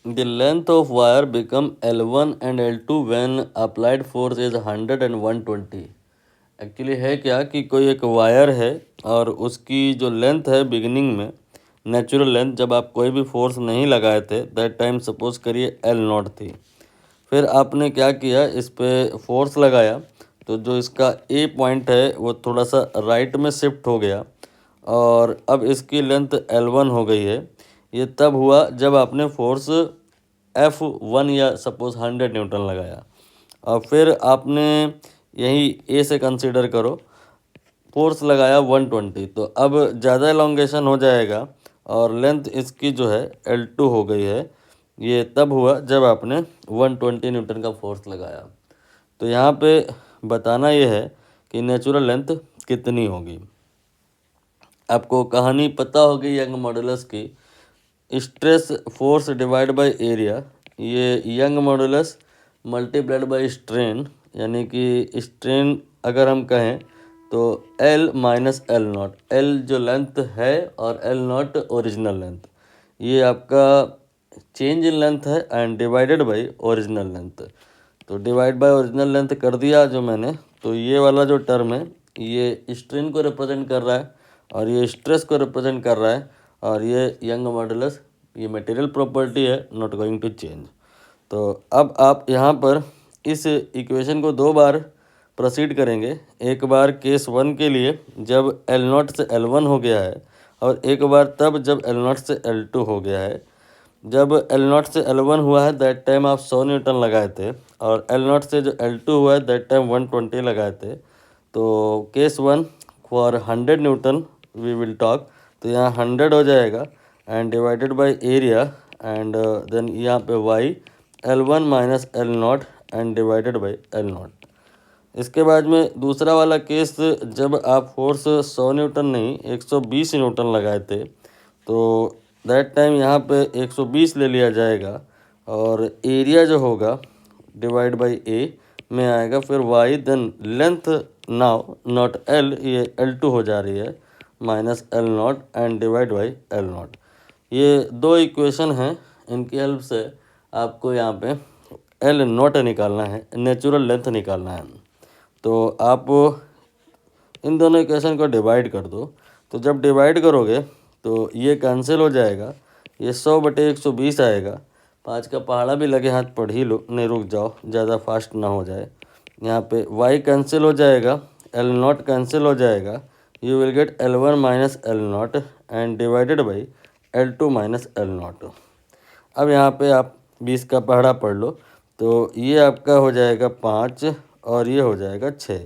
The length of wire become L1 and L2 when applied force is 100 and 120। Actually है क्या कि कोई एक वायर है और उसकी जो लेंथ है बिगिनिंग में, नेचुरल लेंथ, जब आप कोई भी फोर्स नहीं लगाए थे दैट टाइम सपोज करिए L0 थी। फिर आपने क्या किया, इस पे फोर्स लगाया तो जो इसका ए पॉइंट है वो थोड़ा सा राइट में शिफ्ट हो गया और अब इसकी लेंथ L1 हो गई है। ये तब हुआ जब आपने फोर्स F1 या सपोज 100 न्यूटन लगाया और फिर आपने यही ए से कंसीडर करो, फोर्स लगाया 120, तो अब ज़्यादा एलोंगेशन हो जाएगा और लेंथ इसकी जो है L2 हो गई है। ये तब हुआ जब आपने 120 न्यूटन का फोर्स लगाया। तो यहाँ पे बताना ये है कि नेचुरल लेंथ कितनी होगी। आपको कहानी पता होगी यंग मॉडुलस की, stress force divide by area, ये Young modulus multiplied by strain, यानी कि स्ट्रेन अगर हम कहें तो L minus L not, L जो लेंथ है और L नॉट ओरिजिनल लेंथ, ये आपका चेंज इन लेंथ है and divided by original length. तो डिवाइड बाय ओरिजिनल लेंथ कर दिया जो मैंने, तो ये वाला जो टर्म है ये स्ट्रेन को रिप्रेजेंट कर रहा है और ये स्ट्रेस को रिप्रेजेंट कर रहा है और ये यंग मॉडुलस, ये मटेरियल प्रॉपर्टी है, नॉट गोइंग टू चेंज। तो अब आप यहाँ पर इस इक्वेशन को दो बार प्रोसीड करेंगे, एक बार केस 1 के लिए जब L0 से L1 हो गया है और एक बार तब जब L0 से L2 हो गया है। जब L0 से L1 हुआ है दैट टाइम आप 100 न्यूटन लगाए थे और L0 से जो L2 हुआ है दैट टाइम 120 लगाए थे। तो case 1 for 100 newton we will talk, तो यहाँ 100 हो जाएगा and divided by area and then यहाँ पे y L1 minus L0 and divided by L0। इसके बाद में दूसरा वाला केस जब आप फोर्स 100 न्यूटन नहीं 120 न्यूटन लगाए थे, तो दैट टाइम यहाँ पे 120 ले लिया जाएगा और एरिया जो होगा डिवाइड बाय ए में आएगा, फिर Y, then length now not L, ये L2 हो जा रही है, minus L0 and divide by L0। ये दो इक्वेशन हैं, इनकी हेल्प से आपको यहाँ पे L0 निकालना है, नेचुरल लेंथ निकालना है। तो आप इन दोनों इक्वेशन को डिवाइड कर दो, तो जब डिवाइड करोगे तो ये कैंसिल हो जाएगा, ये 100/120 आएगा। 5 का पहाड़ा भी लगे हाथ पढ़ ही लो, नहीं रुक जाओ ज़्यादा फास्ट ना हो जाए। यहाँ पे y कैंसिल हो जाएगा, L0 कैंसिल हो जाएगा, you will get L1 minus L0 and divided by L2 minus L0। अब यहाँ पे आप 20 का पहाड़ा पढ़ लो, तो ये आपका हो जाएगा 5 और ये हो जाएगा 6,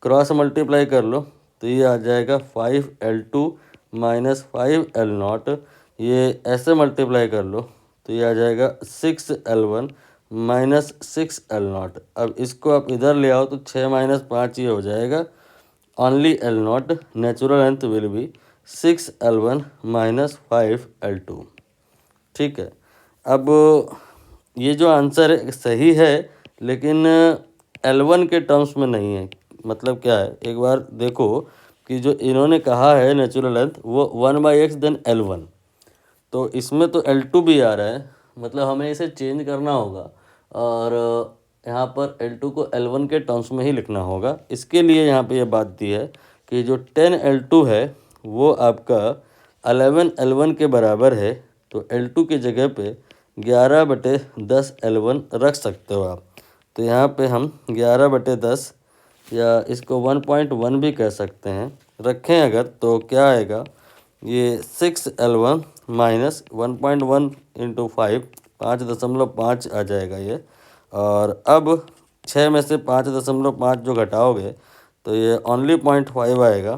क्रॉस मल्टीप्लाई कर लो तो ये आ जाएगा 5L2 माइनस 5L0, ये ऐसे मल्टीप्लाई कर लो तो ये आ जाएगा 6L1 माइनस 6L0। अब इसको आप इधर ले आओ तो 6 माइनस 5 ये हो जाएगा only L0, natural length will be 6L1 minus 5L2। ठीक है, अब ये जो आंसर है सही है लेकिन L1 के टर्म्स में नहीं है। मतलब क्या है, एक बार देखो कि जो इन्होंने कहा है नेचुरल लेंथ वो 1/x देन L1, तो इसमें तो L2 भी आ रहा है, मतलब हमें इसे चेंज करना होगा और यहाँ पर L2 को L1 के टर्म्स में ही लिखना होगा। इसके लिए यहाँ पे ये बात दी है कि जो 10L2 है वो आपका 11L1 के बराबर है, तो L2 की जगह पे 11/10 L1 रख सकते हो आप। तो यहाँ पे हम 11/10 या इसको 1.1 भी कह सकते हैं रखें अगर, तो क्या आएगा, ये 6L1 माइनस 1.1 इंटू 5, 5.5 आ जाएगा ये। और अब 6 में से 5.5 जो घटाओगे तो ये ओनली 0.5 आएगा।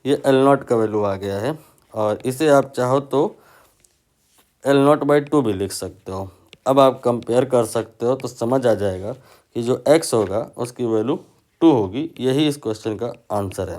ये L0 का वैल्यू आ गया है और इसे आप चाहो तो L0/2 भी लिख सकते हो। अब आप कंपेयर कर सकते हो तो समझ आ जाएगा कि जो x होगा उसकी वैल्यू 2 होगी। यही इस क्वेश्चन का आंसर है।